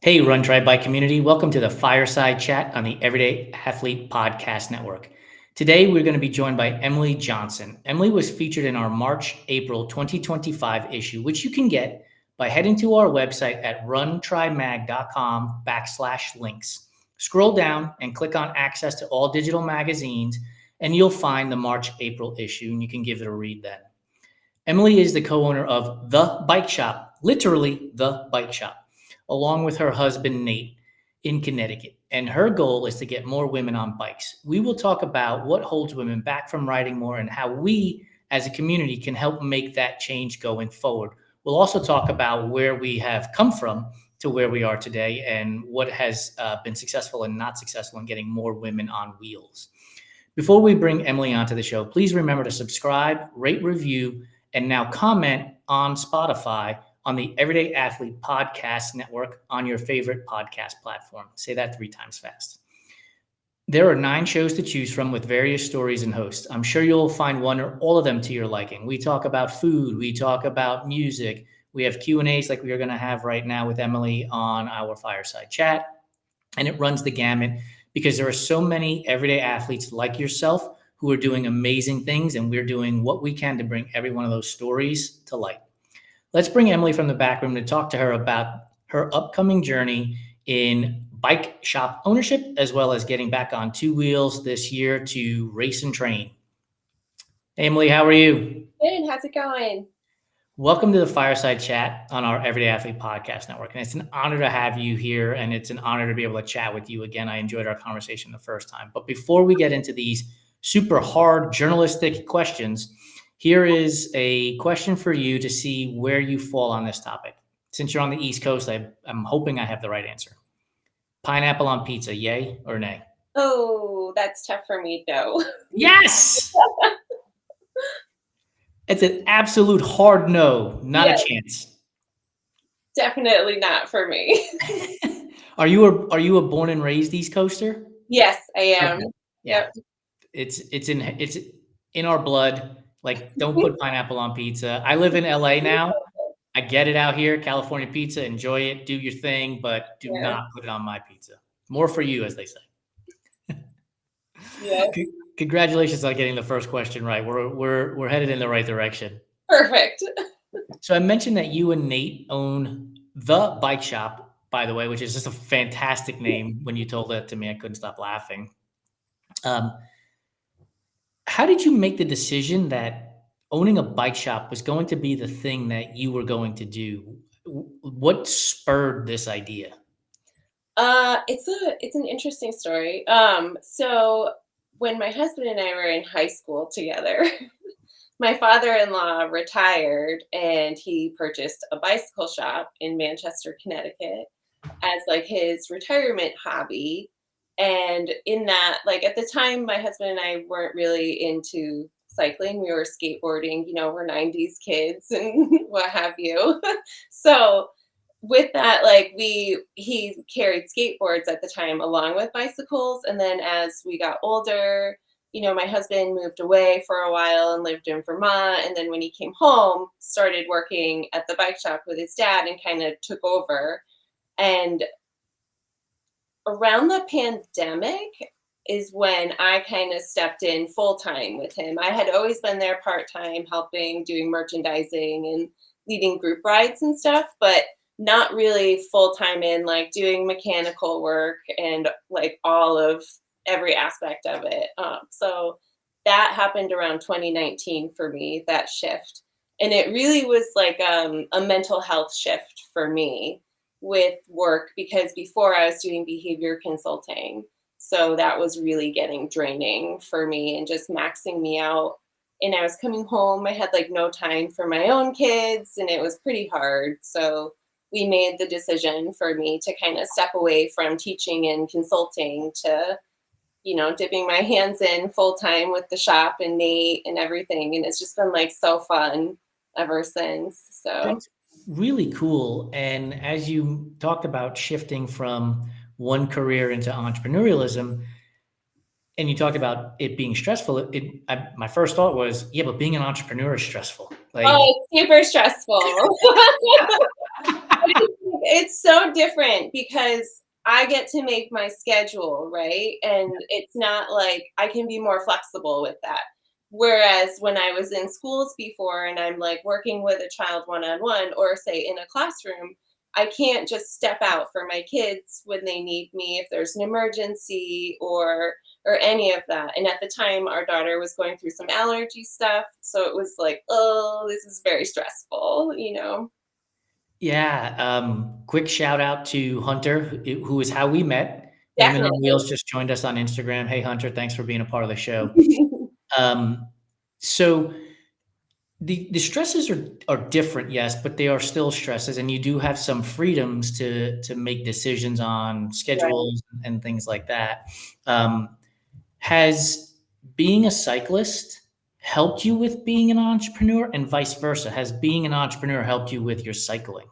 Hey, Run Try Bike community. Welcome to the Fireside Chat on the Everyday Athlete Podcast Network. Today, we're going to be joined by Emily Johnson. Emily was featured in our March-April 2025 issue, which you can get by heading to our website at runtrymag.com/links. Scroll down and click on access to all digital magazines, and you'll find the March-April issue, and you can give it a read then. Emily is the co-owner of The Bike Shop, literally The Bike Shop, along with her husband, Nate, in Connecticut. And her goal is to get more women on bikes. We will talk about what holds women back from riding more and how we as a community can help make that change going forward. We'll also talk about where we have come from to where we are today and what has been successful and not successful in getting more women on wheels. Before we bring Emily onto the show, please remember to subscribe, rate, review, and now comment on Spotify on the Everyday Athlete Podcast Network on your favorite podcast platform. Say that 3 times fast. There are 9 shows to choose from with various stories and hosts. I'm sure you'll find one or all of them to your liking. We talk about food. We talk about music. We have Q&As like we are going to have right now with Emily on our Fireside Chat. And it runs the gamut because there are so many everyday athletes like yourself who are doing amazing things, and we're doing what we can to bring every one of those stories to light. Let's bring Emily from the back room to talk to her about her upcoming journey in bike shop ownership, as well as getting back on 2 wheels this year to race and train. Hey, Emily, how are you? Good. How's it going? Welcome to the Fireside Chat on our Everyday Athlete Podcast Network. And it's an honor to have you here, and it's an honor to be able to chat with you again. I enjoyed our conversation the first time. But before we get into these super hard journalistic questions, here is a question for you to see where you fall on this topic. Since you're on the East Coast, I'm hoping I have the right answer. Pineapple on pizza, yay or nay? Oh, that's tough for me, though. Yes! It's an absolute hard no, not a chance. Definitely not for me. Are you a born and raised East Coaster? Yes, I am. Okay. Yeah. Yep. It's in our blood. Like, don't put pineapple on pizza. I live in LA now. I get it out here, California pizza, enjoy it, do your thing, but do Yeah. not put it on my pizza. More for you, as they say. Yeah. Congratulations on getting the first question right. We're headed in the right direction. Perfect. So I mentioned that you and Nate own The Bike Shop, by the way, which is just a fantastic name. When you told that to me, I couldn't stop laughing. How did you make the decision that owning a bike shop was going to be the thing that you were going to do? What spurred this idea? It's an interesting story. So when my husband and I were in high school together, my father-in-law retired and he purchased a bicycle shop in Manchester, Connecticut as like his retirement hobby. And in that, like at the time, my husband and I weren't really into cycling. We were skateboarding, we're 90s kids and what have you. So with that, like he carried skateboards at the time along with bicycles. And then as we got older, my husband moved away for a while and lived in Vermont. And then when he came home, started working at the bike shop with his dad and kind of took over. And around the pandemic is when I kind of stepped in full time with him. I had always been there part time, helping, doing merchandising and leading group rides and stuff, but not really full time in like doing mechanical work and like all of every aspect of it. So that happened around 2019 for me, that shift. And it really was like a mental health shift for me with work because before I was doing behavior consulting. So that was really getting draining for me and just maxing me out. And I was coming home, I had like no time for my own kids and it was pretty hard. So we made the decision for me to kind of step away from teaching and consulting to, dipping my hands in full time with the shop and Nate and everything. And it's just been like so fun ever since. So That's really cool. And as you talked about shifting from one career into entrepreneurialism, and you talked about it being stressful, my first thought was, yeah, but being an entrepreneur is stressful. Like, oh, it's super stressful. It's so different because I get to make my schedule, right? And it's not like I can be more flexible with that. Whereas when I was in schools before and I'm like working with a child one on one, or say in a classroom, I can't just step out for my kids when they need me if there's an emergency or any of that. And at the time our daughter was going through some allergy stuff, so it was like, oh, this is very stressful, you know. Yeah. Quick shout out to Hunter, who is how we met. Women on Definitely. Wheels just joined us on Instagram. Hey, Hunter, thanks for being a part of the show. Um, so the stresses are different, yes, but they are still stresses, and you do have some freedoms to make decisions on Right. schedules and things like that. Um, has being a cyclist helped you with being an entrepreneur, and vice versa? Has being an entrepreneur helped you with your cycling?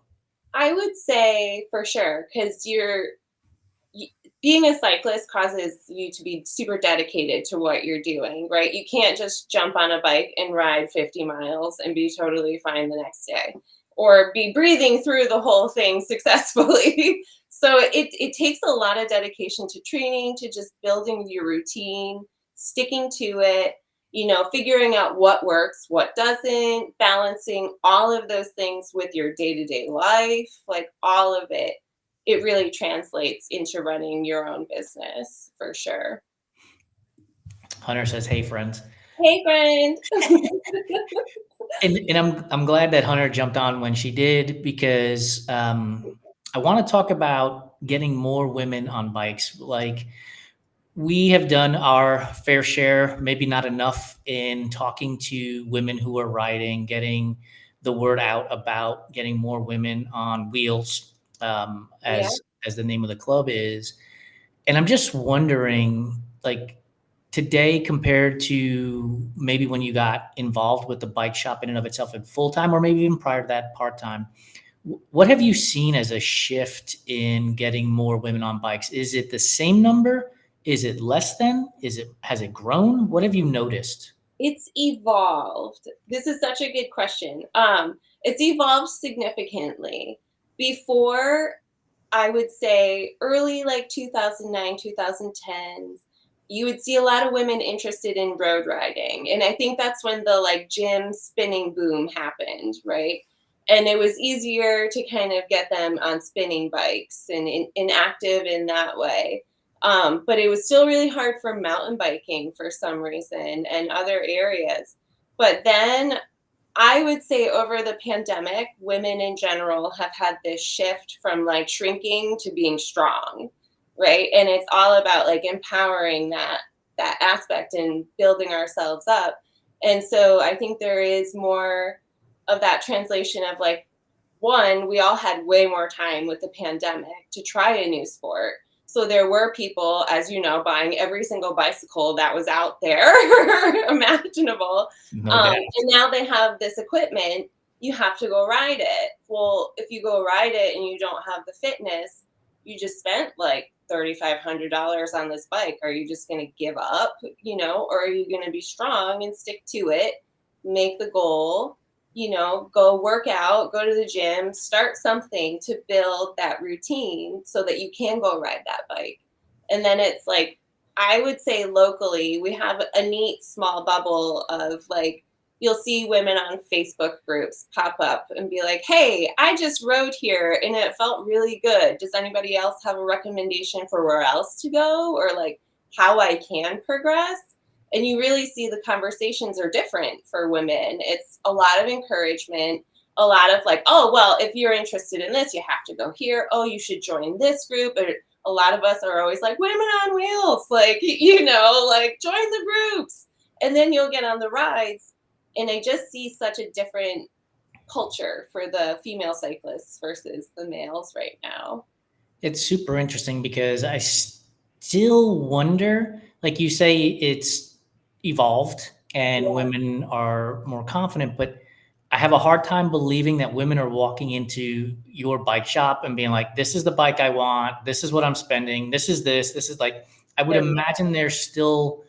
I would say for sure, because y- being a cyclist causes you to be super dedicated to what you're doing, right? You can't just jump on a bike and ride 50 miles and be totally fine the next day, or be breathing through the whole thing successfully. So it takes a lot of dedication to training, to just building your routine, sticking to it, figuring out what works, what doesn't, balancing all of those things with your day to day life, like all of it. It really translates into running your own business for sure. Hunter says, "Hey, friends." Hey, friend. And I'm glad that Hunter jumped on when she did, because I want to talk about getting more women on bikes. Like, we have done our fair share, maybe not enough, in talking to women who are riding, getting the word out about getting more women on wheels, Yeah. as the name of the club is. And I'm just wondering, like, today compared to maybe when you got involved with the bike shop in and of itself at full time, or maybe even prior to that part time, what have you seen as a shift in getting more women on bikes? Is it the same number? Is it less than? Has it grown? What have you noticed? It's evolved. This is such a good question. It's evolved significantly. Before, I would say early like 2009, 2010s, you would see a lot of women interested in road riding. And I think that's when the like gym spinning boom happened, right? And it was easier to kind of get them on spinning bikes and inactive in that way. But it was still really hard for mountain biking for some reason and other areas. But then I would say over the pandemic, women in general have had this shift from like shrinking to being strong, right? And it's all about like empowering that aspect and building ourselves up. And so I think there is more of that translation of like, one, we all had way more time with the pandemic to try a new sport. So there were people, as you know, buying every single bicycle that was out there imaginable. No doubt. And now they have this equipment, you have to go ride it. Well, if you go ride it and you don't have the fitness, you just spent like $3,500 on this bike. Are you just going to give up, or are you going to be strong and stick to it, make the goal, go work out, go to the gym, start something to build that routine so that you can go ride that bike. And then it's like, I would say locally, we have a neat small bubble of like, you'll see women on Facebook groups pop up and be like, hey, I just rode here and it felt really good. Does anybody else have a recommendation for where else to go, or like how I can progress? And you really see the conversations are different for women. It's a lot of encouragement, a lot of like, oh, well, if you're interested in this, you have to go here. Oh, you should join this group. Or a lot of us are always like, women on wheels, like, like join the groups. And then you'll get on the rides. And I just see such a different culture for the female cyclists versus the males right now. It's super interesting because I still wonder, like you say, it's evolved and Yeah, women are more confident, but I have a hard time believing that women are walking into your bike shop and being like, this is the bike I want. This is what I'm spending. This is like, I would they're imagine there's still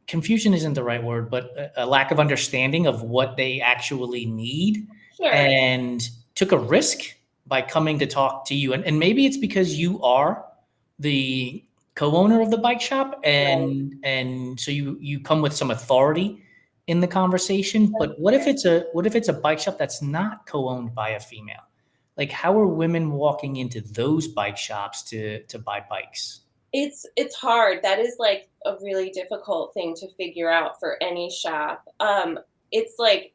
confusion isn't the right word, but a lack of understanding of what they actually need, sure. and took a risk by coming to talk to you. And maybe it's because you are the co-owner of the bike shop, and so you come with some authority in the conversation. But what if it's a bike shop that's not co-owned by a female? Like, how are women walking into those bike shops to buy bikes? It's hard. That is like a really difficult thing to figure out for any shop. It's like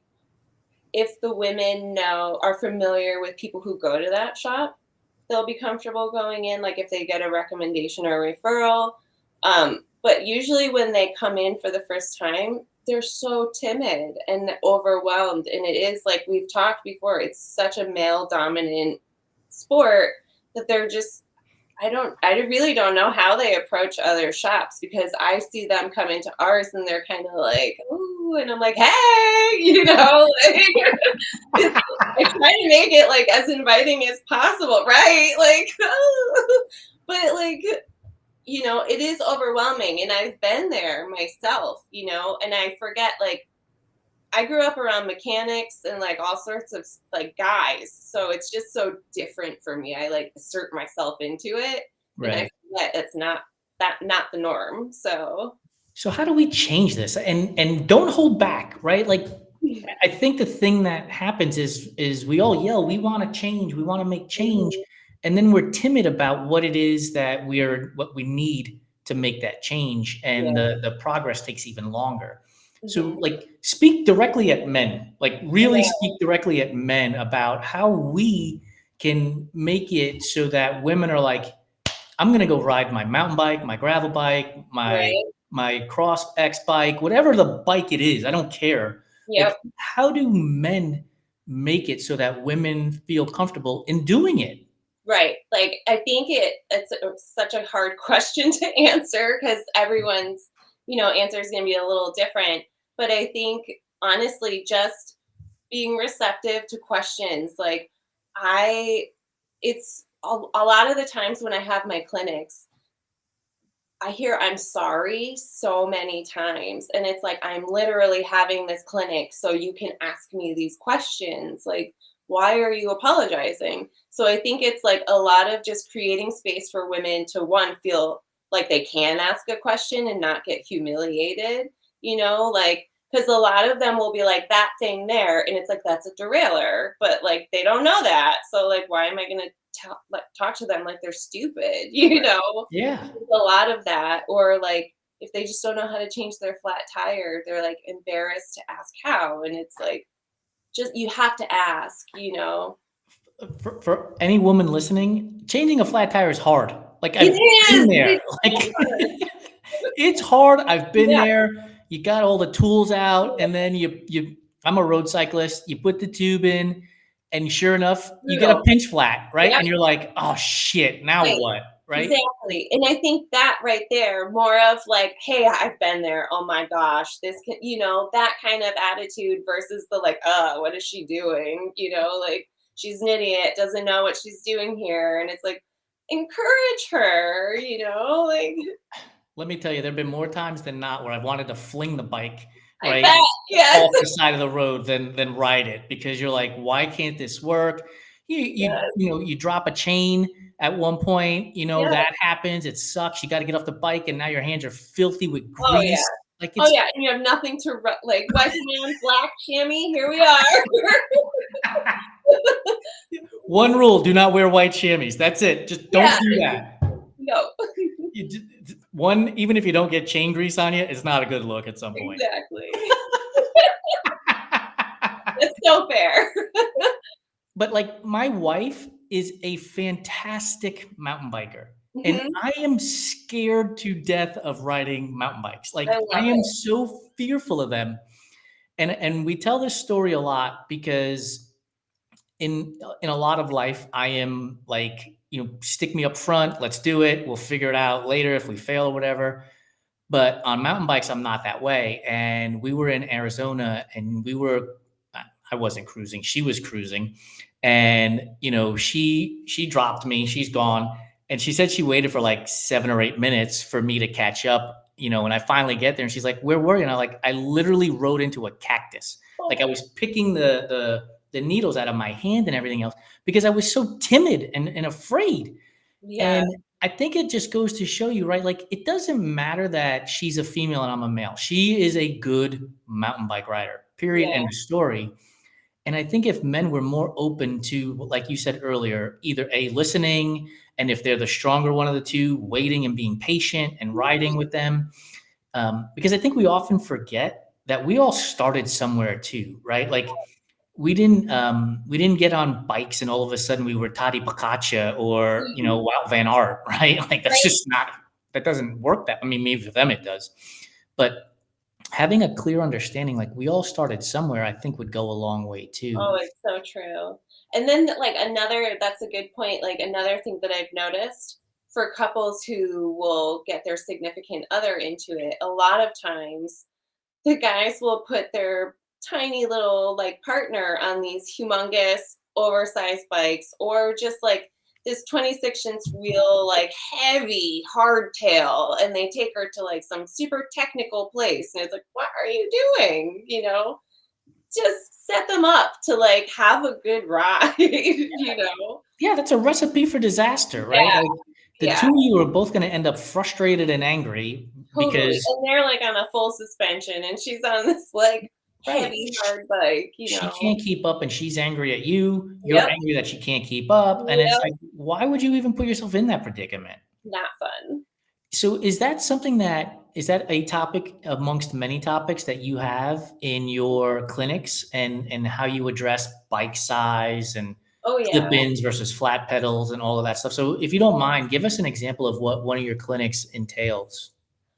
if the women are familiar with people who go to that shop, they'll be comfortable going in, like if they get a recommendation or a referral. But usually when they come in for the first time, they're so timid and overwhelmed. And it is like we've talked before, it's such a male dominant sport that they're just I really don't know how they approach other shops because I see them come into ours and they're kind of like, ooh, and I'm like, hey, like, I try to make it like as inviting as possible, right? Like, but like, it is overwhelming, and I've been there myself, and I forget like I grew up around mechanics and like all sorts of like guys. So it's just so different for me. I like assert myself into it. And I Right. forget it's not the norm. So So how do we change this? And don't hold back, right? Like, I think the thing that happens is we all yell, we want to change, we want to make change, and then we're timid about what it is that what we need to make that change, and yeah. the progress takes even longer. So Mhm. like, speak directly at men, like really Yeah. speak directly at men about how we can make it so that women are like, I'm going to go ride my mountain bike, my gravel bike, Right. my cross X bike, whatever the bike it is. I don't care. Like, Yep. how do men make it so that women feel comfortable in doing it? Right. Like I think it's such a hard question to answer because everyone's, answer is going to be a little different. But I think honestly, just being receptive to questions, like I it's a lot of the times when I have my clinics, I hear I'm sorry so many times. And it's like, I'm literally having this clinic so you can ask me these questions. Like, why are you apologizing? So I think it's like a lot of just creating space for women to one, feel like they can ask a question and not get humiliated, like, because a lot of them will be like that thing there. And it's like, that's a derailer, but like, they don't know that. So like, why am I going to talk to them like they're stupid, Yeah. There's a lot of that. Or like if they just don't know how to change their flat tire, they're like embarrassed to ask how. And it's like, just you have to ask. For any woman listening, changing a flat tire is hard. Like, It I've been is. there. It's Like, hard. it's hard. I've been Yeah. there. You got all the tools out, and then I'm a road cyclist. You put the tube in, and sure enough, you get a Brutal. pinch flat, right? Yeah. And you're like, oh shit, now Right. what? Right? Exactly. And I think that right there, more of like, hey, I've been there. Oh my gosh, this can, that kind of attitude versus the like, what is she doing? Like she's an idiot, doesn't know what she's doing here. And it's like, encourage her, like, Let me tell you, there have been more times than not where I've wanted to fling the bike, I right, bet. Yes. off the side of the road than ride it, because you're like, why can't this work? Yes. You drop a chain at one point, Yeah. that happens. It sucks. You got to get off the bike, and now your hands are filthy with Oh yeah. grease. Like, Oh it's yeah. And you have nothing to like white man, black chamois. Here we are. one rule: do not wear white chamois. That's it. Just don't Yeah. do that. No. One, even if you don't get chain grease on you, it's not a good look at some point. Exactly. That's so fair. But like, my wife is a fantastic mountain biker, and Mhm. I am scared to death of riding mountain bikes. I Like, I love am it. so fearful of them. And we tell this story a lot because in a lot of life, I am like, stick me up front, let's do it. We'll figure it out later if we fail or whatever. But on mountain bikes, I'm not that way. And we were in Arizona, and I wasn't cruising, she was cruising. And, she dropped me, she's gone. And she said she waited for like 7 or 8 minutes for me to catch up, and I finally get there, and she's like, where were you? And I literally rode into a cactus. Like, I Oh, was picking the needles out of my hand and everything else because I was so timid and afraid. Yeah. And I think it just goes to show you, right? Like, it doesn't matter that she's a female and I'm a male. She is a good mountain bike rider, period. Yeah. End of story. And I think if men were more open to, like you said earlier, either A, listening, and if they're the stronger one of the two, waiting and being patient and riding with them. Because I think we often forget that we all started somewhere too, right? Like, we didn't get on bikes and all of a sudden we were Toddy Pakacha or, Wout Van Aert, right? Like, that's Right. just not, that doesn't work that. I mean, maybe for them it does. But having a clear understanding, like, we all started somewhere, I think would go a long way too. Oh, it's so true. And then, like, that's a good point. Like, another thing that I've noticed for couples who will get their significant other into it, a lot of times the guys will put their tiny little like partner on these humongous oversized bikes or just like this 26-inch wheel like heavy hardtail, and they take her to like some super technical place and it's like, what are you doing, just set them up to like have a good ride. Yeah, that's a recipe for disaster, right? Yeah, Like, the yeah, two of you are both going to end up frustrated and angry totally. because, And they're like on a full suspension and she's on this like right, heavy hard bike, she can't keep up and she's angry at you. You're Yep. angry that she can't keep up. And it's Yep. like, why would you even put yourself in that predicament? Not fun. So is that something that is that a topic amongst many topics that you have in your clinics and how you address bike size and Oh, yeah. clip-ins versus flat pedals and all of that stuff? So if you don't mind, give us an example of what one of your clinics entails.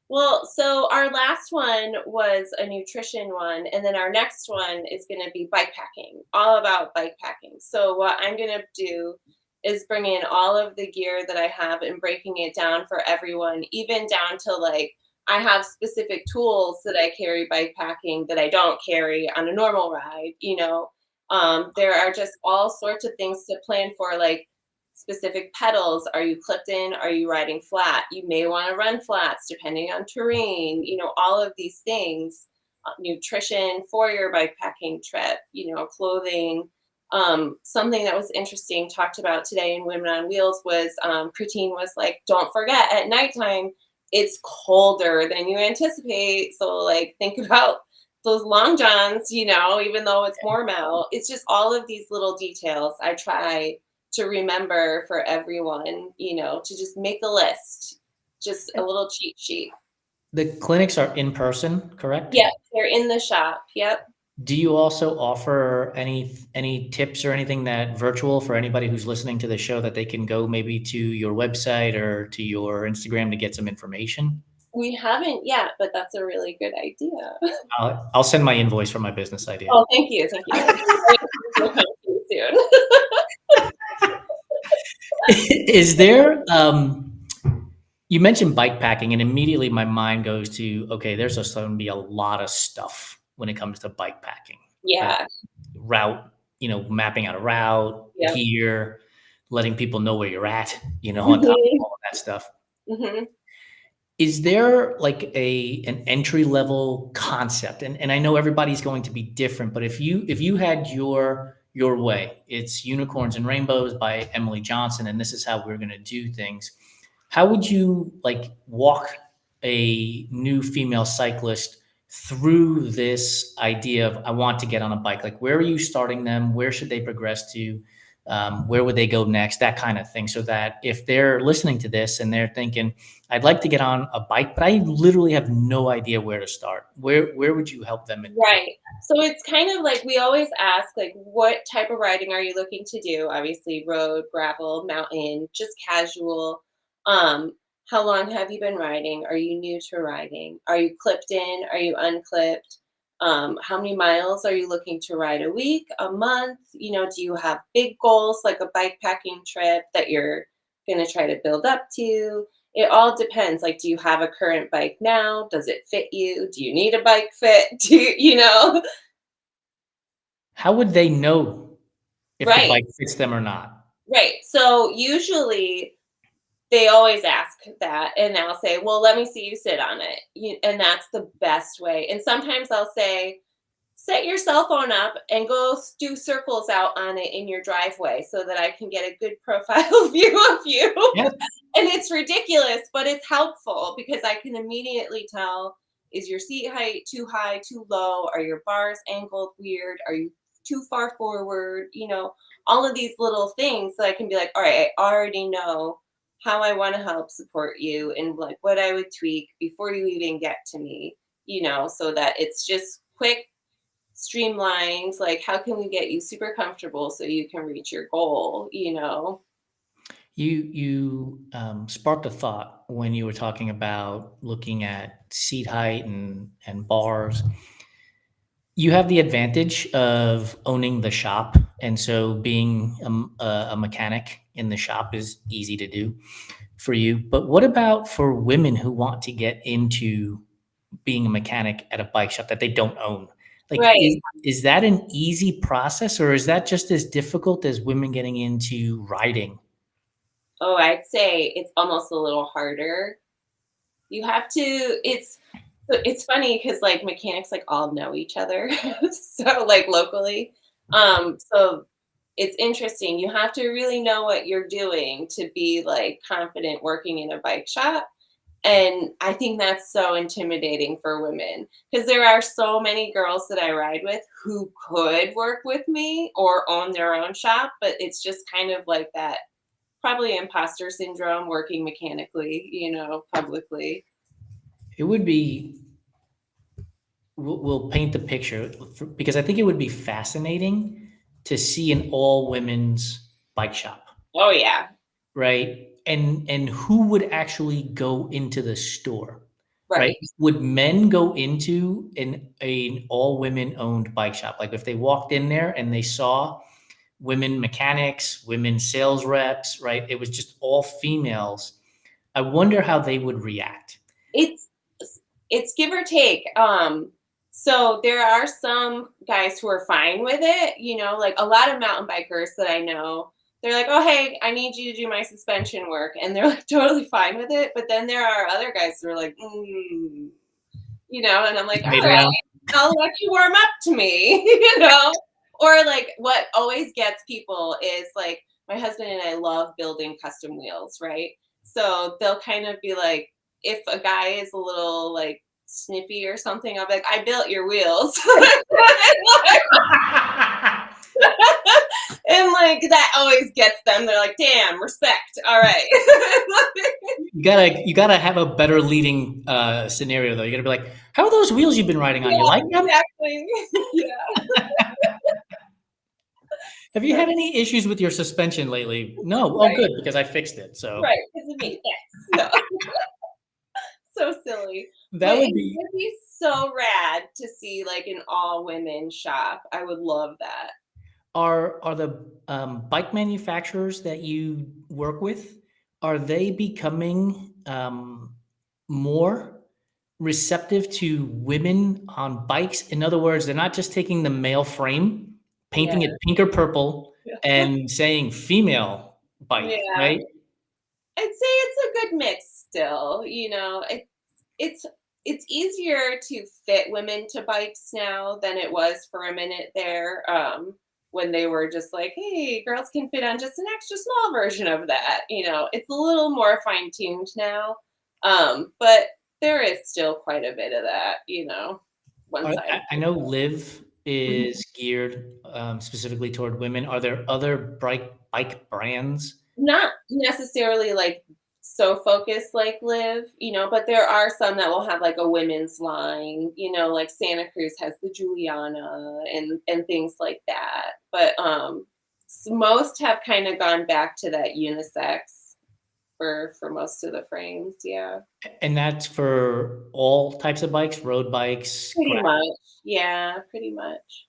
Well, so our last one was a nutrition one, and then our next one is going to be bike packing, all about bike packing. So what I'm going to do is bring in all of the gear that I have and breaking it down for everyone, even down to like I have specific tools that I carry bike packing that I don't carry on a normal ride. There are just all sorts of things to plan for, like specific pedals. Are you clipped in? Are you riding flat? You may want to run flats depending on terrain, all of these things. Nutrition for your bikepacking trip, clothing. Something that was interesting talked about today in Women on Wheels was Christine was like, don't forget at nighttime, it's colder than you anticipate. So, like, think about those long johns, even though it's warm out. It's just all of these little details I try to remember for everyone, to just make a list, just a little cheat sheet. The clinics are in person, correct? Yep, they're in the shop. Yep. Do you also offer any tips or anything that virtual for anybody who's listening to the show that they can go maybe to your website or to your Instagram to get some information? We haven't yet, but that's a really good idea. I'll send my invoice for my business idea. Oh, thank you. Thank you. We'll come to you soon. Is there, you mentioned bike packing, and immediately my mind goes to, okay, there's just going to be a lot of stuff when it comes to bike packing. Like Yeah. route, mapping out a route, Yep. gear, letting people know where you're at, on top of Mhm. all of that stuff. Mhm. Is there like an entry level concept? And I know everybody's going to be different, but if you had your way, it's Unicorns and Rainbows by Emily Johnson, and this is how we're going to do things. How would you like walk a new female cyclist through this idea of I want to get on a bike? Like, where are you starting them? Where should they progress to? Where would they go next? That kind of thing. So that if they're listening to this and they're thinking, I'd like to get on a bike, but I literally have no idea where to start. Where would you help them? Right. So it's kind of like we always ask, like, what type of riding are you looking to do? Obviously, road, gravel, mountain, just casual. Um, how long have you been riding? Are you new to riding? Are you clipped in? Are you unclipped? How many miles are you looking to ride a week, a month? Do you have big goals like a bike packing trip that you're going to try to build up to? It all depends. Like, do you have a current bike now? Does it fit you? Do you need a bike fit? How would they know if the Right, bike fits them or not? right. So usually they always ask that, and I'll say, well, let me see you sit on it. And that's the best way. And sometimes I'll say, set your cell phone up and go do circles out on it in your driveway so that I can get a good profile view of you. Yeah. And it's ridiculous, but it's helpful because I can immediately tell, is your seat height too high, too low? Are your bars angled weird? Are you too far forward? All of these little things that I can be like, all right, I already know how I want to help support you and like what I would tweak before you even get to me, so that it's just quick, streamlined. Like, how can we get you super comfortable so you can reach your goal? You sparked a thought when you were talking about looking at seat height and bars. You have the advantage of owning the shop, and so being a mechanic in the shop is easy to do for you. But what about for women who want to get into being a mechanic at a bike shop that they don't own? Like, Right. is that an easy process, or is that just as difficult as women getting into riding? Oh, I'd say it's almost a little harder. You have to it's funny because like mechanics like all know each other. So like locally. So it's interesting. You have to really know what you're doing to be like confident working in a bike shop. And I think that's so intimidating for women because there are so many girls that I ride with who could work with me or own their own shop, but it's just kind of like that probably imposter syndrome working mechanically, publicly. It would be we'll paint the picture because I think it would be fascinating to see an all women's bike shop, Oh yeah, right? And who would actually go into the store, right? right. Would men go into an all women owned bike shop? Like if they walked in there and they saw women mechanics, women sales reps, right? It was just all females. I wonder how they would react. It's it's give or take. So there are some guys who are fine with it, like a lot of mountain bikers that I know. They're like, "Oh, hey, I need you to do my suspension work," and they're like totally fine with it. But then there are other guys who are like, and I'm like, Made "All right, around. I'll let you warm up to me," you know. Or like, what always gets people is like, my husband and I love building custom wheels, right? So they'll kind of be like, if a guy is a little like snippy or something, I'll be like, I built your wheels. And like that always gets them. They're like, damn, respect. All right. You gotta have a better leading scenario though. You gotta be like, "How are those wheels you've been riding on? You Yeah, like them? exactly. Yeah, Have you had any issues with your suspension lately?" "No." "Oh, right, good, because I fixed it." So right. Because of me. Thanks. No, so silly. But that would it be. would be so rad to see like an all women shop. I would love that. Are the bike manufacturers that you work with, are they becoming more receptive to women on bikes? In other words, they're not just taking the male frame, Yeah. painting it pink or purple, and saying female bike, Yeah. right? I'd say it's a good mix still, it's it's easier to fit women to bikes now than it was for a minute there, when they were just like, "Hey, girls can fit on just an extra small version of that," It's a little more fine-tuned now, but there is still quite a bit of that, one side. I know Live Mhm. is geared specifically toward women. Are there other bike brands? Not necessarily like so focused like Live, but there are some that will have like a women's line, like Santa Cruz has the Juliana and things like that. But most have kind of gone back to that unisex for most of the frames. Yeah, And that's for all types of bikes, road bikes, pretty much. Yeah, pretty much.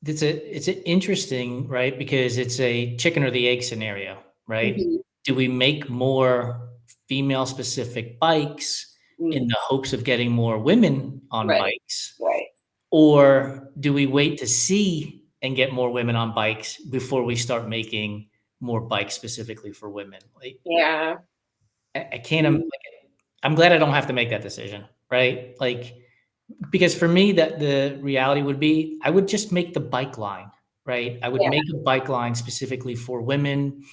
it's a interesting, right? Because it's a chicken or the egg scenario, right? Hmm. Do we make more female specific bikes in Mm, the hopes of getting more women on right, bikes? right. Or do we wait to see and get more women on bikes before we start making more bikes specifically for women? Like, Yeah. I can't, Mm, like, I'm glad I don't have to make that decision, right? Like, Because for me, that the reality would be, I would just make the bike line, right? I would Yeah. make a bike line specifically for women.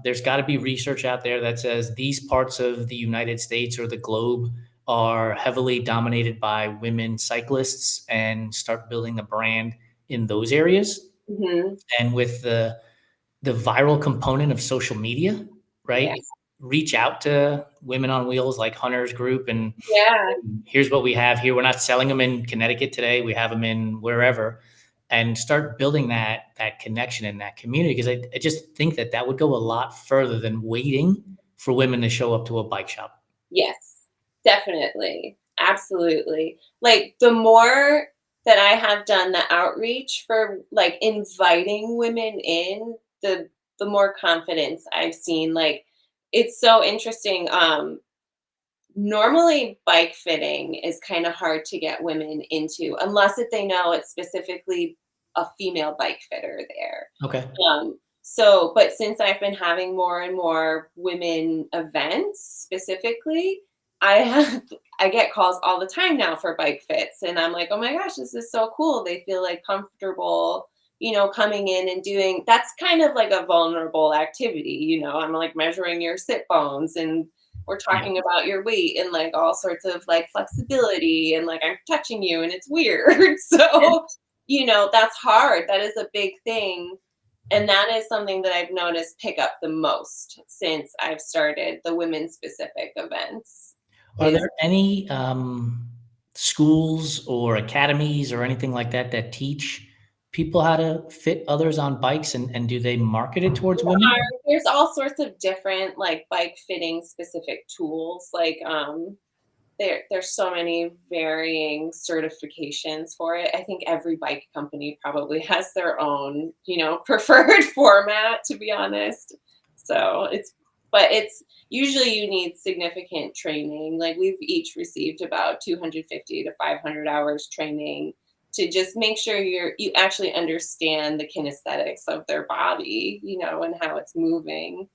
There's got to be research out there that says these parts of the United States or the globe are heavily dominated by women cyclists, and start building the brand in those areas. Hmm. And with the viral component of social media, Yeah. right? Reach out to Women on Wheels, like Hunter's group, and Yeah. here's what we have here. We're not selling them in Connecticut today. We have them in wherever, and start building that connection in that community. Because I just think that would go a lot further than waiting for women to show up to a bike shop. Yes, definitely. Absolutely. Like the more that I have done the outreach for like inviting women in, the more confidence I've seen. Like it's so interesting. Normally bike fitting is kind of hard to get women into unless if they know it's specifically a female bike fitter there. Okay. But since I've been having more and more women events specifically, I have I get calls all the time now for bike fits, and I'm like, oh my gosh, this is so cool. They feel like comfortable, coming in and doing. That's kind of like a vulnerable activity. I'm like measuring your sit bones, and we're Yeah. talking about your weight and like all sorts of like flexibility, and like I'm touching you, and it's weird. So, that's hard. That is a big thing, and that is something that I've noticed pick up the most since I've started the women specific events Are is there any schools or academies or anything like that that teach people how to fit others on bikes, and do they market it towards women? there's all sorts of different like bike fitting specific tools. Like there's so many varying certifications for it. I think every bike company probably has their own, preferred format, to be honest. So it's usually you need significant training. Like we've each received about 250 to 500 hours training to just make sure you actually understand the kinesthetics of their body, and how it's moving.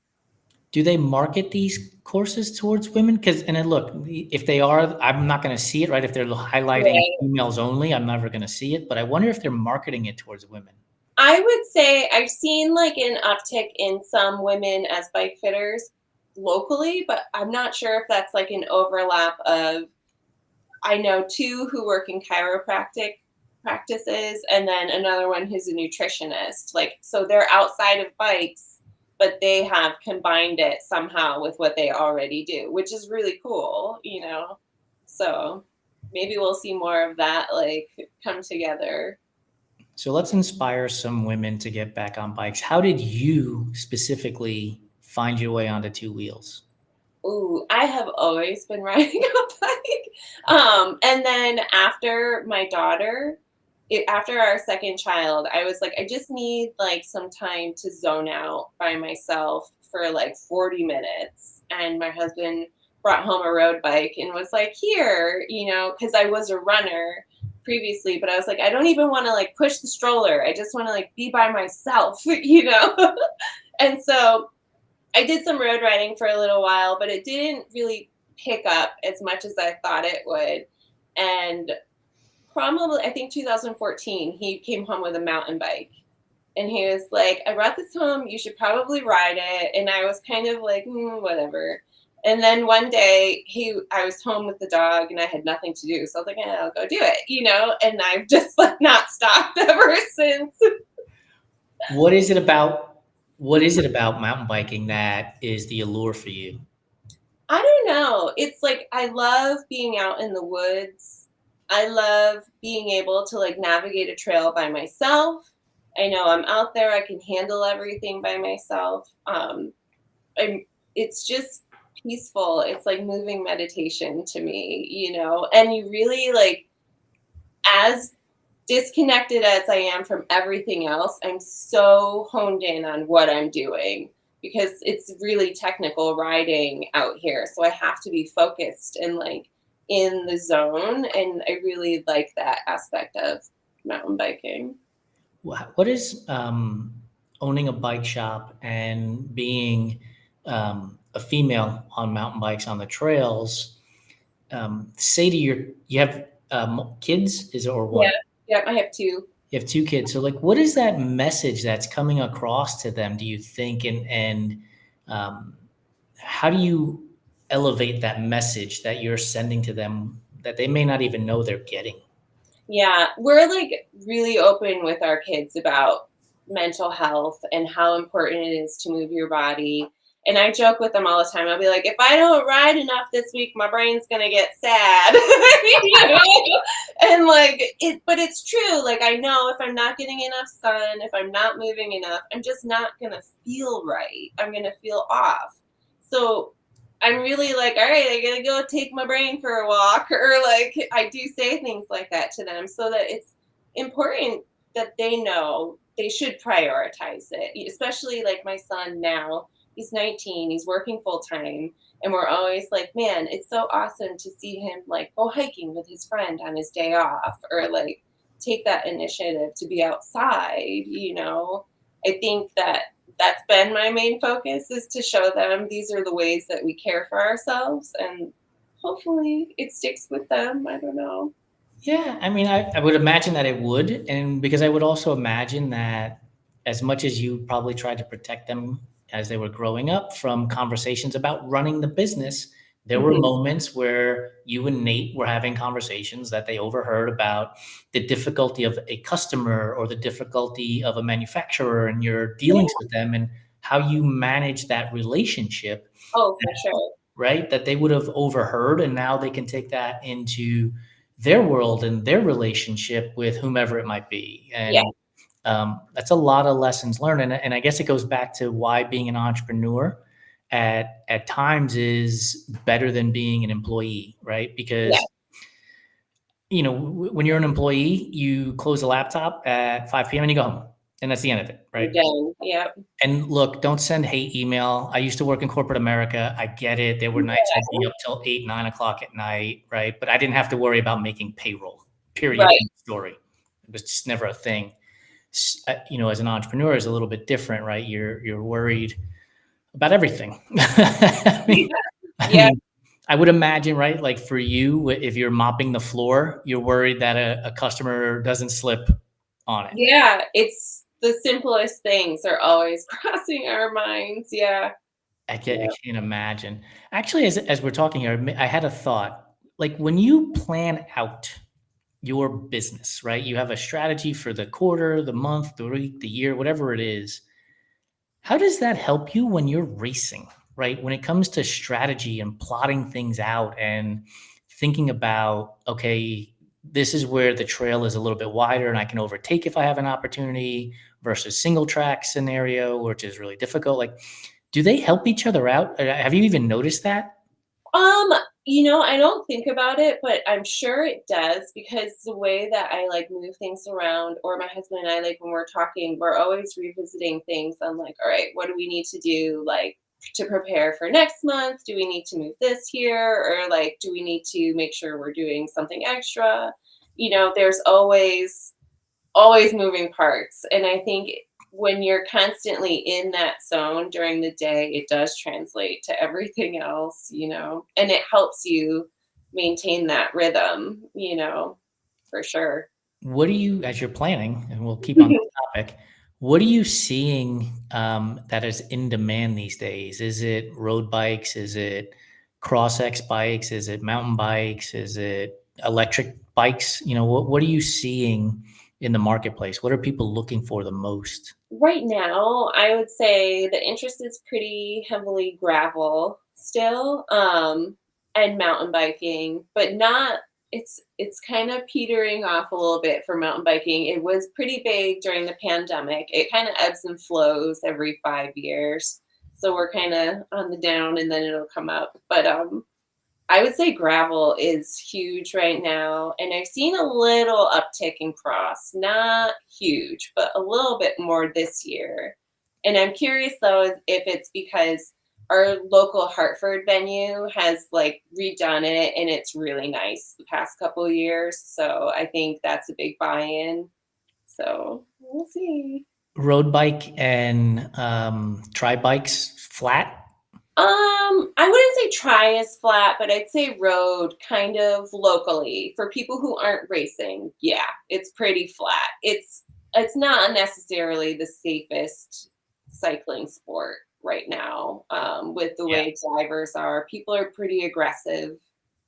Do they market these courses towards women? Because, and then look, if they are, I'm not going to see it, right? If they're highlighting Right. females only, I'm never going to see it. But I wonder if they're marketing it towards women. I would say I've seen like an uptick in some women as bike fitters locally, but I'm not sure if that's like an overlap of I know two who work in chiropractic practices and then another one who's a nutritionist. Like so they're outside of bikes, but they have combined it somehow with what they already do, which is really cool. So maybe we'll see more of that like come together. So let's inspire some women to get back on bikes. How did you specifically find your way onto two wheels? Ooh, I have always been riding a bike. And then after our second child, I was like, I just need like some time to zone out by myself for like 40 minutes. And my husband brought home a road bike and was like, here, because I was a runner previously, but I was like, I don't even want to like push the stroller. I just want to like be by myself. And so I did some road riding for a little while, but it didn't really pick up as much as I thought it would. And probably, I think 2014, he came home with a mountain bike. And he was like, I brought this home. You should probably ride it. And I was kind of like, whatever. And then one day, I was home with the dog, and I had nothing to do. So I was like, yeah, I'll go do it. And I've just like not stopped ever since. What is it about? What is it about mountain biking that is the allure for you? I don't know. It's like I love being out in the woods. I love being able to like navigate a trail by myself. I know I'm out there. I can handle everything by myself. It's just peaceful. It's like moving meditation to me. And you really like as disconnected as I am from everything else, I'm so honed in on what I'm doing because it's really technical riding out here. So I have to be focused and like in the zone. And I really like that aspect of mountain biking. What is owning a bike shop and being a female on mountain bikes on the trails say to you have kids, is it, or Yeah. one? Yep. I have two. You have two kids. So, like, what is that message that's coming across to them, do you think? And um, how do you elevate that message that you're sending to them that they may not even know they're getting? Yeah, we're like really open with our kids about mental health and how important it is to move your body. And I joke with them all the time. I'll be like, if I don't ride enough this week, my brain's gonna get sad. You know? And like it, but it's true. Like I know if I'm not getting enough sun, if I'm not moving enough, I'm just not gonna feel right. I'm gonna feel off. So I'm really like, all right, I gotta go take my brain for a walk, or like I do say things like that to them so that it's important that they know they should prioritize it. Especially like my son now, he's 19, he's working full time, and we're always like, man, it's so awesome to see him like go hiking with his friend on his day off, or like take that initiative to be outside, you know. I think that that's been my main focus, is to show them these are the ways that we care for ourselves, and hopefully it sticks with them. I don't know. Yeah, I mean, I would imagine that it would. And because I would also imagine that as much as you probably tried to protect them as they were growing up from conversations about running the business, there were Mhm. moments where you and Nate were having conversations that they overheard about the difficulty of a customer or the difficulty of a manufacturer and your Yeah. dealings with them and how you manage that relationship, Oh, for sure. right? That they would have overheard, and now they can take that into their world and their relationship with whomever it might be. Yeah. And that's a lot of lessons learned. And I guess it goes back to why being an entrepreneur at times is better than being an employee, right? Yeah. Because when you're an employee, you close a laptop at 5 p.m. and you go home, and that's the end of it, You're right? done. Yep. And look, don't send hate email. I used to work in corporate America. I get it. There were nights I'd be up till 8, 9 o'clock at night, right? But I didn't have to worry about making payroll. Period. Right. End of story. It was just never a thing. As an entrepreneur, is a little bit different, right? You're worried about everything. I mean, I Yeah. mean, I would imagine, right? Like for you, if you're mopping the floor, you're worried that a customer doesn't slip on it. Yeah. It's the simplest things are always crossing our minds. Yeah. I Yeah. can't imagine. Actually, as we're talking here, I had a thought. Like when you plan out your business, right? You have a strategy for the quarter, the month, the week, the year, whatever it is. How does that help you when you're racing, right? When it comes to strategy and plotting things out and thinking about, okay, this is where the trail is a little bit wider and I can overtake if I have an opportunity versus single track scenario, which is really difficult. Like, do they help each other out? Have you even noticed that? Um, I don't think about it, but I'm sure it does, because the way that I like move things around, or my husband and I, like when we're talking, we're always revisiting things. I'm like, all right, what do we need to do like to prepare for next month? Do we need to move this here? Or like, do we need to make sure we're doing something extra? There's always moving parts. And I think when you're constantly in that zone during the day, it does translate to everything else, and it helps you maintain that rhythm, for sure. What do you, as you're planning, and we'll keep on this topic, what are you seeing that is in demand these days? Is it road bikes? Is it cross X bikes? Is it mountain bikes? Is it electric bikes? What are you seeing in the marketplace? What are people looking for the most? Right now, I would say the interest is pretty heavily gravel still, and mountain biking, but not. It's kind of petering off a little bit for mountain biking. It was pretty big during the pandemic. It kind of ebbs and flows every 5 years, so we're kind of on the down, and then it'll come up. But I would say gravel is huge right now, and I've seen a little uptick in cross. Not huge, but a little bit more this year. And I'm curious though if it's because our local Hartford venue has like redone it and it's really nice the past couple of years. So I think that's a big buy-in. So we'll see. Road bike and tri bikes flat? I wouldn't say tri is flat, but I'd say road kind of locally. For people who aren't racing, yeah, it's pretty flat. It's not necessarily the safest cycling sport right now, with the Yeah. way drivers are. People are pretty aggressive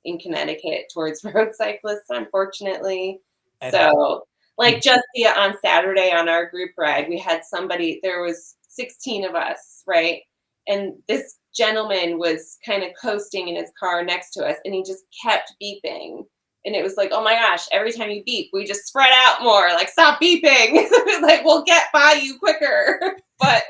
in Connecticut towards road cyclists, unfortunately. And So, you, like just on Saturday on our group ride, we had somebody, there was 16 of us, right? And this gentleman was kind of coasting in his car next to us, and he just kept beeping. And it was like, oh my gosh, every time you beep, we just spread out more. Like, stop beeping. Like, we'll get by you quicker. But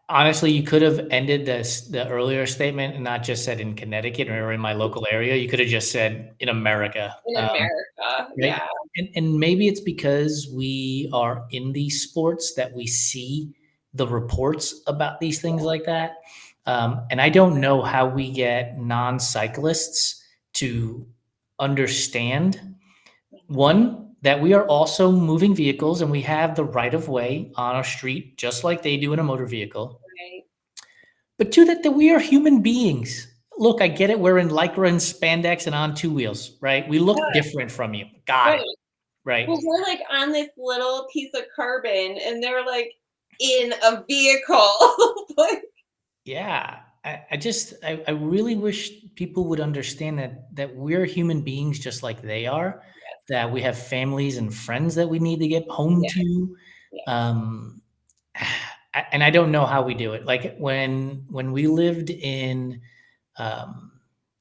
honestly, you could have ended the earlier statement and not just said in Connecticut or in my local area. You could have just said in America. in America, Right. yeah. And maybe it's because we are in these sports that we see the reports about these things like that. And I don't know how we get non-cyclists to understand, one, that we are also moving vehicles and we have the right of way on our street, just like they do in a motor vehicle. Right. But two, that we are human beings. Look, I get it. We're in lycra and spandex and on two wheels, right? We look Yeah, different from you. Got right. it. Right. Well, we're like on this little piece of carbon, and they're like in a vehicle. Like, Yeah. I really wish people would understand that we're human beings just like they are, that we have families and friends that we need to get home yeah, to. yeah. Um, and I don't know how we do it. Like when we lived in um,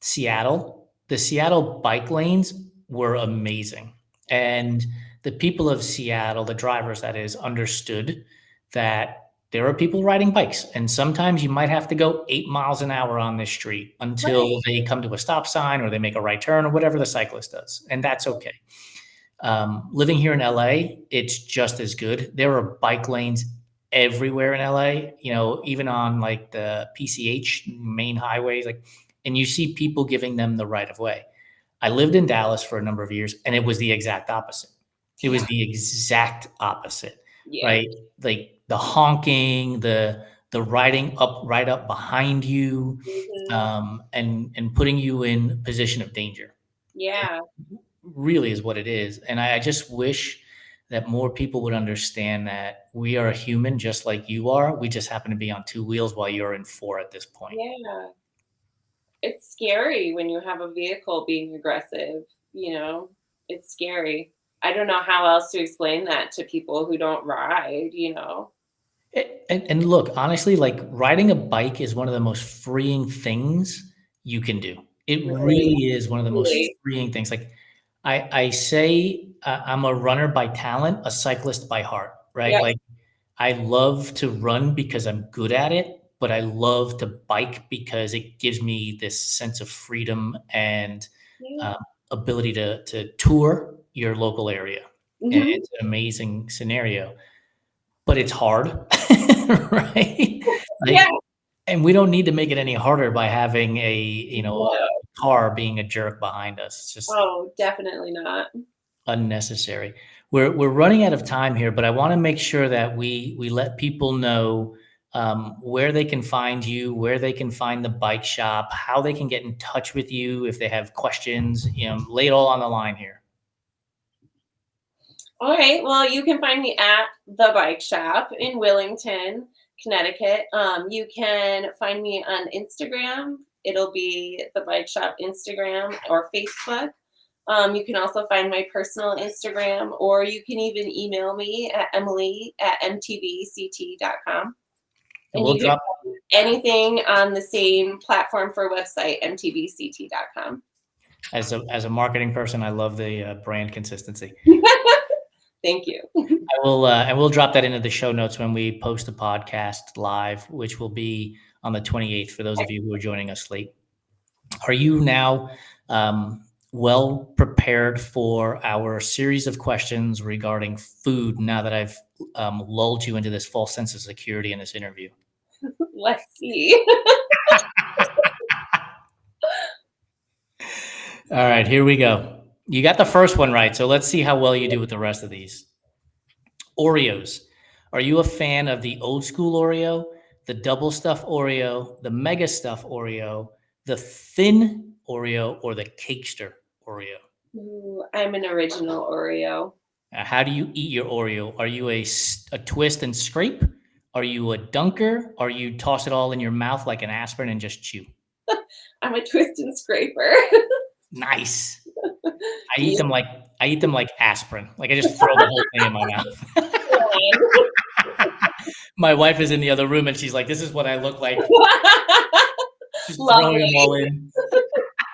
Seattle, the Seattle bike lanes were amazing. And the people of Seattle, the drivers that is, understood that there are people riding bikes. And sometimes you might have to go 8 miles an hour on this street Right. until they come to a stop sign or they make a right turn or whatever the cyclist does. And that's okay. Living here in LA, it's just as good. There are bike lanes everywhere in LA, even on like the PCH main highways, like, and you see people giving them the right of way. I lived in Dallas for a number of years and it was the exact opposite. It was Yeah. the exact opposite, Yeah. right? Like the honking, the riding up right up behind you, Mhm. and putting you in position of danger. Yeah. Really is what it is. And I just wish that more people would understand that we are a human just like you are. We just happen to be on two wheels while you're in four at this point. Yeah. It's scary when you have a vehicle being aggressive, you know? It's scary. I don't know how else to explain that to people who don't ride, you know? And look, honestly, like riding a bike is one of the most freeing things you can do. It Really, really is one of the most truly. freeing things. Like I say, I'm a runner by talent, a cyclist by heart, right? Yep. Like I love to run because I'm good at it, but I love to bike because it gives me this sense of freedom and Yeah. um, ability to tour your local area. And Mhm. it's an amazing scenario, but it's hard, right? Yeah. Like, and we don't need to make it any harder by having a No. car being a jerk behind us. It's just Oh, definitely not. unnecessary. We're running out of time here, but I want to make sure that we let people know where they can find you, where they can find the bike shop, how they can get in touch with you if they have questions. Lay it all on the line here. All right. Well, you can find me at the bike shop in Willington, Connecticut. You can find me on Instagram. It'll be the bike shop Instagram or Facebook. You can also find my personal Instagram, or you can even email me at emily@mtbct.com. And And we'll you can drop find anything on the same platform for website, mtbct.com. as a marketing person, I love the brand consistency. Thank you. And we'll drop that into the show notes when we post the podcast live, which will be on the 28th for those of you who are joining us late. Are you now well prepared for our series of questions regarding food now that I've lulled you into this false sense of security in this interview? Let's see. All right, here we go. You got the first one right, so let's see how well you do with the rest of these. Oreos. Are you a fan of the old school Oreo, the double stuff Oreo, the mega stuff Oreo, the thin Oreo, or the cakester Oreo? Ooh, I'm an original Oreo. How do you eat your Oreo? Are you a twist and scrape? Are you a dunker? Or you toss it all in your mouth like an aspirin and just chew? I'm a twist and scraper. Nice. I eat You- them like aspirin. Like I just throw the whole thing in my mouth. My wife is in the other room and she's like, "This is what I look like." Just throwing them all in.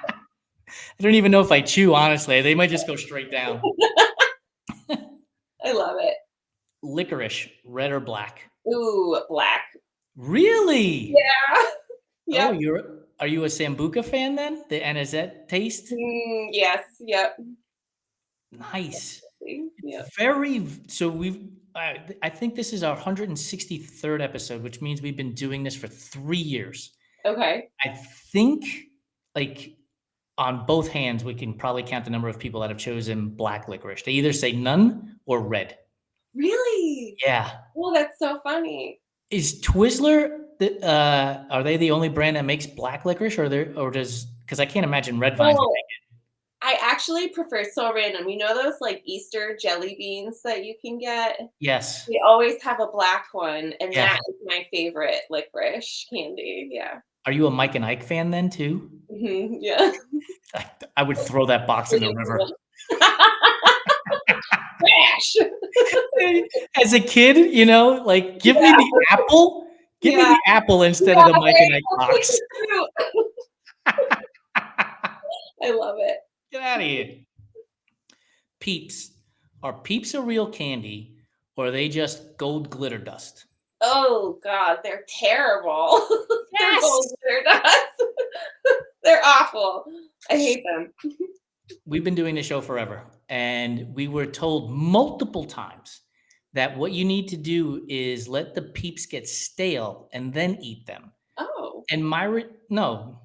I don't even know if I chew, honestly. They might just go straight down. I love it. Licorice, red or black? Ooh, black. Really? Yeah. Oh, Yep. are you a Sambuca fan then? The anisette taste? Yes. Yep. Nice. Yep. I think this is our 163rd episode, which means we've been doing this for 3 years. Okay. I think, like, on both hands, we can probably count the number of people that have chosen black licorice. They either say none or red. Really? Yeah. Oh, that's so funny. Is Twizzler are they the only brand that makes black licorice, because I can't imagine Red Vines would Oh, make I actually prefer so random. You know those like Easter jelly beans that you can get? it? Yes. They always have a black one, and Yeah. that is my favorite licorice candy. Yeah. Are you a Mike and Ike fan then too? Yeah. I would throw that box in the river. Trash. As a kid, like give me the apple. Give me the apple instead of the Mike and Ike box. I love it. Get out of here. Peeps. Are Peeps a real candy or are they just gold glitter dust? Oh God, they're terrible. They're Yes. gold glitter dust. They're awful. I hate them. We've been doing this show forever, and we were told multiple times that what you need to do is let the Peeps get stale and then eat them. Oh. And no.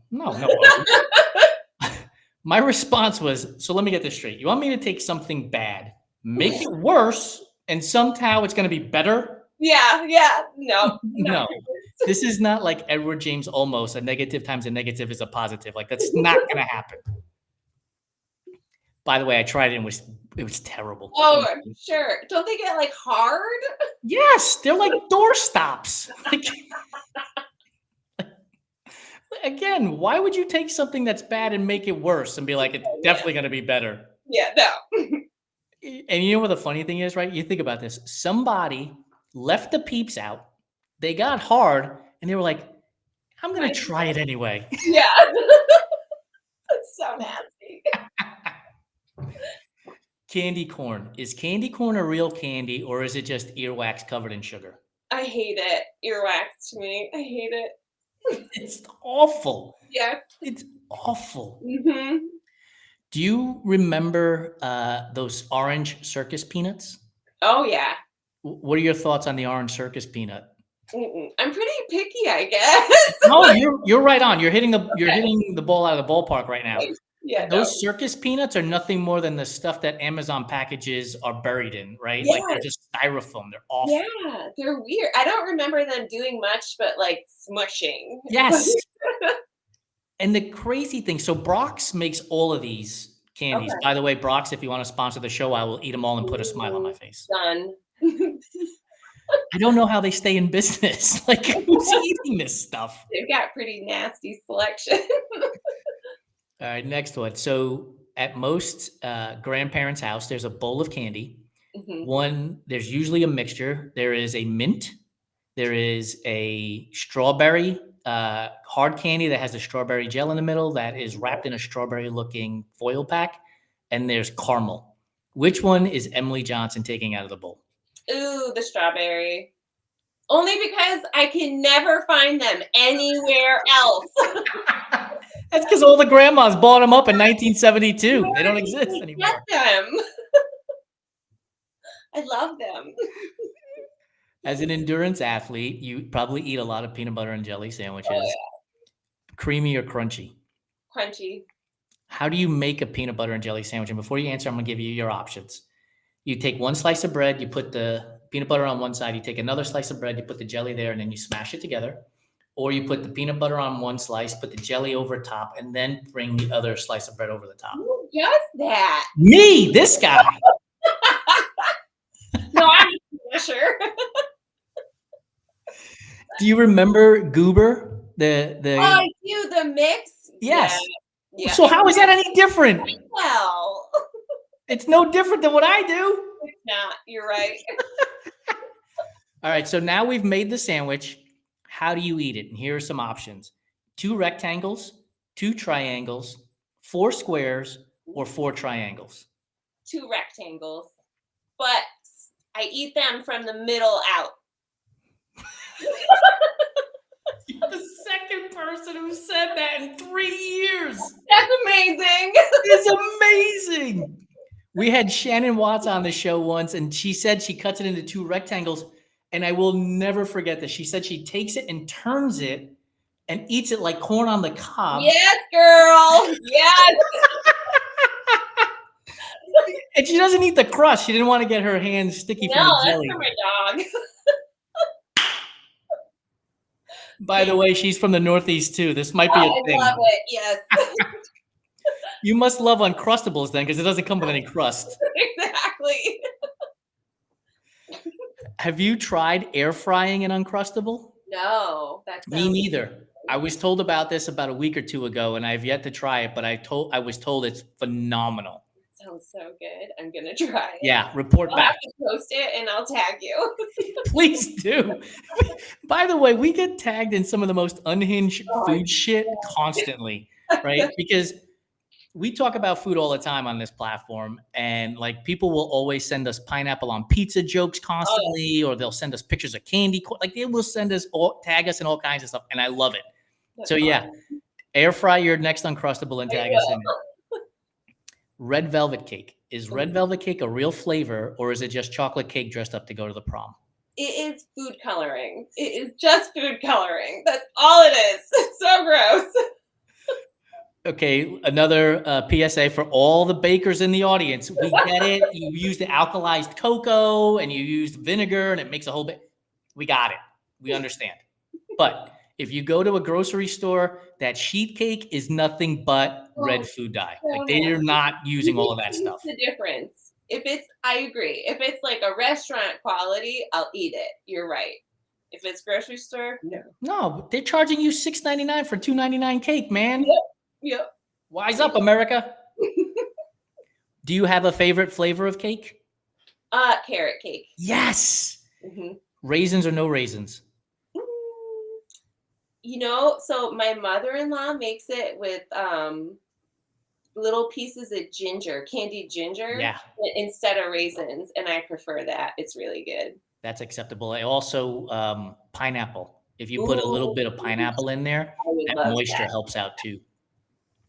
My response was, so let me get this straight. You want me to take something bad, make it worse, and somehow it's going to be better? Yeah. No. No. This is not like Edward James Olmos, a negative times a negative is a positive. Like, that's not going to happen. By the way, I tried it and it was terrible. Oh, sure. Don't they get like hard? Yes, they're like door stops. Again, why would you take something that's bad and make it worse and be like, it's definitely going to be better? Yeah, no. And you know what the funny thing is, right? You think about this. Somebody left the Peeps out. They got hard and they were like, I'm going to try it anyway. Yeah. That's so nasty. Candy corn. Is candy corn a real candy or is it just earwax covered in sugar? I hate it. Earwax to me. I hate it. It's awful. Yeah. It's awful. Mm-hmm. Do you remember those orange circus peanuts? Oh, yeah. What are your thoughts on the orange circus peanut? I'm pretty picky, I guess. No, you're right on. You're hitting the ball out of the ballpark right now. Yeah, Those circus peanuts are nothing more than the stuff that Amazon packages are buried in, right? Yeah. Like they're just styrofoam. They're awful. Yeah, they're weird. I don't remember them doing much, but like smushing. Yes. And the crazy thing, so Brock's makes all of these candies. Okay. By the way, Brock's, if you want to sponsor the show, I will eat them all and put a smile on my face. Done. I don't know how they stay in business. Like, who's eating this stuff? They've got pretty nasty selection. All right, next one. So at most grandparents' house, there's a bowl of candy. Mm-hmm. There's usually a mixture. There is a mint. There is a strawberry hard candy that has the strawberry gel in the middle that is wrapped in a strawberry-looking foil pack. And there's caramel. Which one is Emily Johnson taking out of the bowl? Ooh, the strawberry. Only because I can never find them anywhere else. That's because all the grandmas bought them up in 1972. They don't exist anymore. Get them. I love them. As an endurance athlete, you probably eat a lot of peanut butter and jelly sandwiches. Oh, yeah. Creamy or crunchy? Crunchy. How do you make a peanut butter and jelly sandwich? And before you answer, I'm going to give you your options. You take one slice of bread, you put the peanut butter on one side, you take another slice of bread, you put the jelly there, and then you smash it together. Or you put the peanut butter on one slice, put the jelly over top, and then bring the other slice of bread over the top. Who does that? Me, this guy. No, I'm not sure. Do you remember Goober? The Oh, you the mix? yes. Yeah. So how is that any different? Well, It's no different than what I do. it's not. You're right. All right, so now we've made the sandwich. How do you eat it? And here are some options: 2 rectangles, 2 triangles, 4 squares, or 4 triangles. 2 rectangles, but I eat them from the middle out. You're the second person who said that in 3 years. That's amazing. It's amazing. We had Shannon Watts on the show once, and she said she cuts it into 2 rectangles. And I will never forget this. She said she takes it and turns it and eats it like corn on the cob. Yes, girl. Yes. And she doesn't eat the crust. She didn't want to get her hands sticky from the jelly. That's for my dog. By the way, she's from the Northeast too. This might be a thing. I love it. Yes. You must love Uncrustables then, because it doesn't come with any crust. Exactly. Have you tried air frying an Uncrustable? No, that's Me neither. I was told about this about a week or 2 ago, and I've yet to try it, but I was told it's phenomenal. Sounds so good. I'm gonna try it. Yeah, report I'll back. have to post it and I'll tag you. Please do. By the way, we get tagged in some of the most unhinged food shit constantly, right? Because we talk about food all the time on this platform, and like people will always send us pineapple on pizza jokes constantly, or they'll send us pictures of candy. Like they will send us tag us in all kinds of stuff, and I love it. That's so yeah, air fry your next Uncrustable and tag us in it. Red velvet cake. Is red velvet cake a real flavor, or is it just chocolate cake dressed up to go to the prom? It is food coloring. It is just food coloring. That's all it is. It's so gross. Okay, another PSA for all the bakers in the audience. We get it. You use the alkalized cocoa and you use vinegar and it makes a whole bit. We got it. We understand. But if you go to a grocery store, that sheet cake is nothing but red food dye. Like they're not using all of that stuff. The difference. I agree. If it's like a restaurant quality, I'll eat it. You're right. If it's grocery store, no. No, they're charging you $6.99 for $2.99 cake, man. Yep. Wise up, America. Do you have a favorite flavor of cake? Carrot cake. Yes. Mm-hmm. Raisins or no raisins? So my mother-in-law makes it with little pieces of ginger, candied ginger, instead of raisins, and I prefer that. It's really good. That's acceptable. I also pineapple. If you put a little bit of pineapple in there, that moisture helps out too.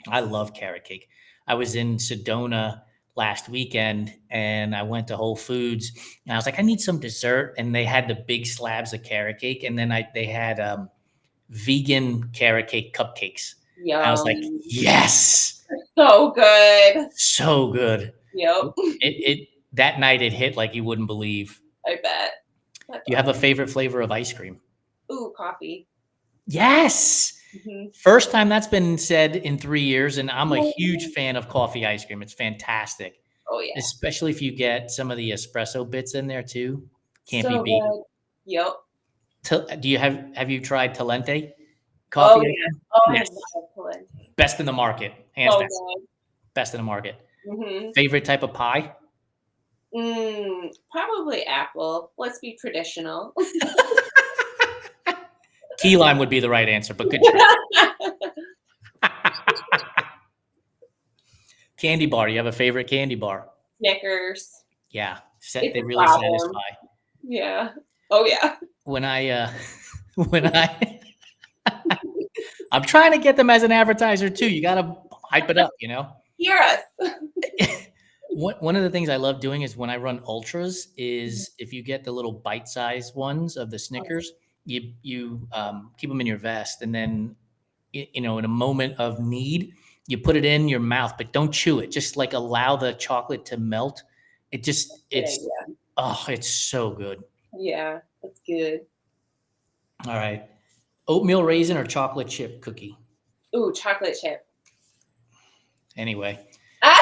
I love carrot cake. I was in Sedona last weekend and I went to Whole Foods and I was like, I need some dessert. And they had the big slabs of carrot cake. And then they had vegan carrot cake cupcakes. I was like, yes. So good. So good. Yep. That night it hit like you wouldn't believe. I bet. Do you have a favorite flavor of ice cream? Ooh, coffee. Yes. Mm-hmm. First time that's been said in 3 years, and I'm a huge fan of coffee ice cream. It's fantastic. Oh yeah. Especially if you get some of the espresso bits in there too. Can't be beaten. Yep. Have you tried Talente coffee? Oh yeah. Yes. I love Talente. Best in the market, hands down. Best in the market. Mm-hmm. Favorite type of pie? Probably apple. Let's be traditional. Key lime would be the right answer, but good choice. Candy bar. You have a favorite candy bar? Snickers. Yeah. They really satisfy. Yeah. Oh yeah. When I'm trying to get them as an advertiser too. You got to hype it up, Hear us. One of the things I love doing is when I run ultras is if you get the little bite-sized ones of the Snickers, you keep them in your vest, and then in a moment of need, you put it in your mouth, but don't chew it. Just like allow the chocolate to melt. It's so good. Yeah, that's good. All right. Oatmeal raisin or chocolate chip cookie? Ooh, chocolate chip. Anyway. My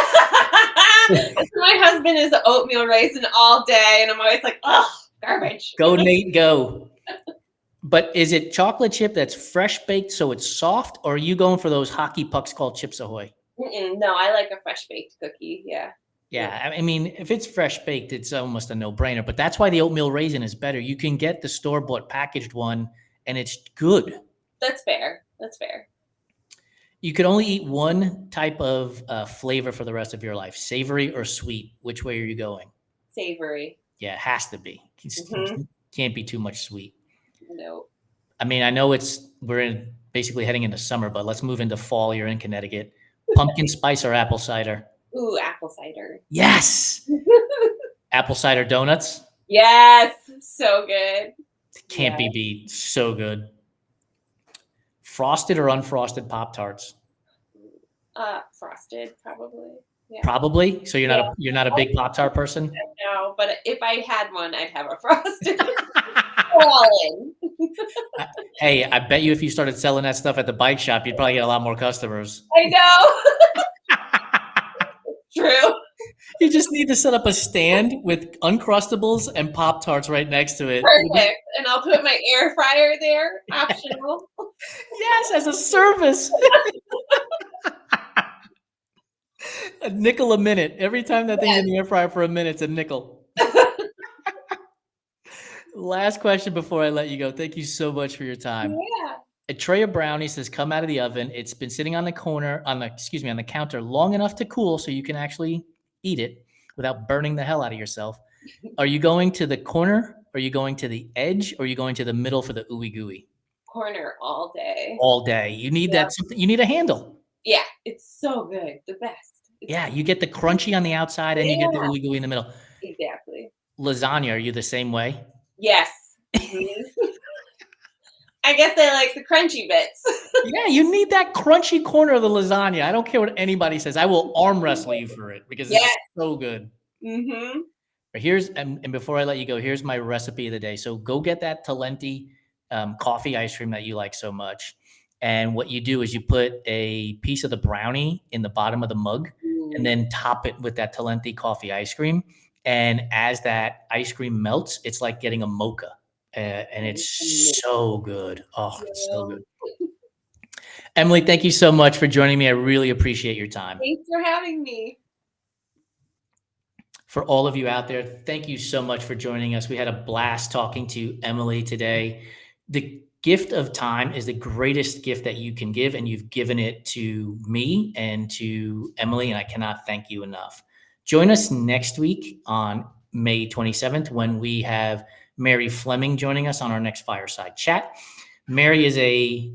husband is an oatmeal raisin all day, and I'm always like, oh, garbage. Go, Nate, go. But is it chocolate chip that's fresh baked so it's soft, or are you going for those hockey pucks called Chips Ahoy? No, I like a fresh baked cookie. Yeah. Yeah, I mean, if it's fresh baked, it's almost a no-brainer. But that's why the oatmeal raisin is better. You can get the store-bought packaged one, and it's good. That's fair. That's fair. You could only eat one type of flavor for the rest of your life, savory or sweet. Which way are you going? Savory. Yeah, it has to be. Mhm. Can't be too much sweet. No. I mean, I know we're basically heading into summer, but let's move into fall. You're in Connecticut. Pumpkin spice or apple cider? Ooh, apple cider. Yes. Apple cider donuts? Yes. So good. Can't be beat. So good. Frosted or unfrosted Pop-Tarts? Frosted, probably. Yeah. Probably. So you're not a big Pop-Tart person? No, but if I had one, I'd have a frosted. All in. Hey, I bet you if you started selling that stuff at the bike shop, you'd probably get a lot more customers. I know. True. You just need to set up a stand with Uncrustables and Pop-Tarts right next to it. Perfect. And I'll put my air fryer there, optional. Yes, as a service. A nickel a minute. Every time that thing's in the air fryer for a minute, it's a nickel. Last question before I let you go. Thank you so much for your time. Yeah. A tray of brownies has come out of the oven. It's been sitting on the counter long enough to cool so you can actually eat it without burning the hell out of yourself. Are you going to the corner? Are you going to the edge? Or are you going to the middle for the ooey gooey? Corner all day. All day. You need that something. You need a handle. Yeah, it's so good. The best. Yeah, you get the crunchy on the outside and you get the ooey gooey in the middle. Exactly. Lasagna, are you the same way? Yes. I guess I like the crunchy bits. Yeah, you need that crunchy corner of the lasagna. I don't care what anybody says. I will arm wrestle you for it because it's so good. Mm-hmm. But and before I let you go, here's my recipe of the day. So go get that Talenti coffee ice cream that you like so much. And what you do is you put a piece of the brownie in the bottom of the mug and then top it with that Talenti coffee ice cream. And as that ice cream melts, it's like getting a mocha. And it's so good. Oh, it's so good. Emily, thank you so much for joining me. I really appreciate your time. Thanks for having me. For all of you out there, thank you so much for joining us. We had a blast talking to Emily today. The gift of time is the greatest gift that you can give, and you've given it to me and to Emily, and I cannot thank you enough. Join us next week on May 27th when we have Mary Fleming joining us on our next Fireside Chat. Mary is a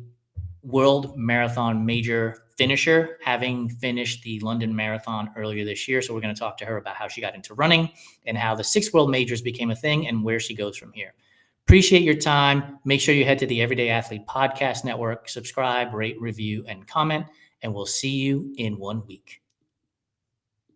world marathon major finisher, having finished the London Marathon earlier this year. So we're going to talk to her about how she got into running and how the 6 world majors became a thing and where she goes from here. Appreciate your time. Make sure you head to the Everyday Athlete Podcast Network, subscribe, rate, review, and comment, and we'll see you in 1 week.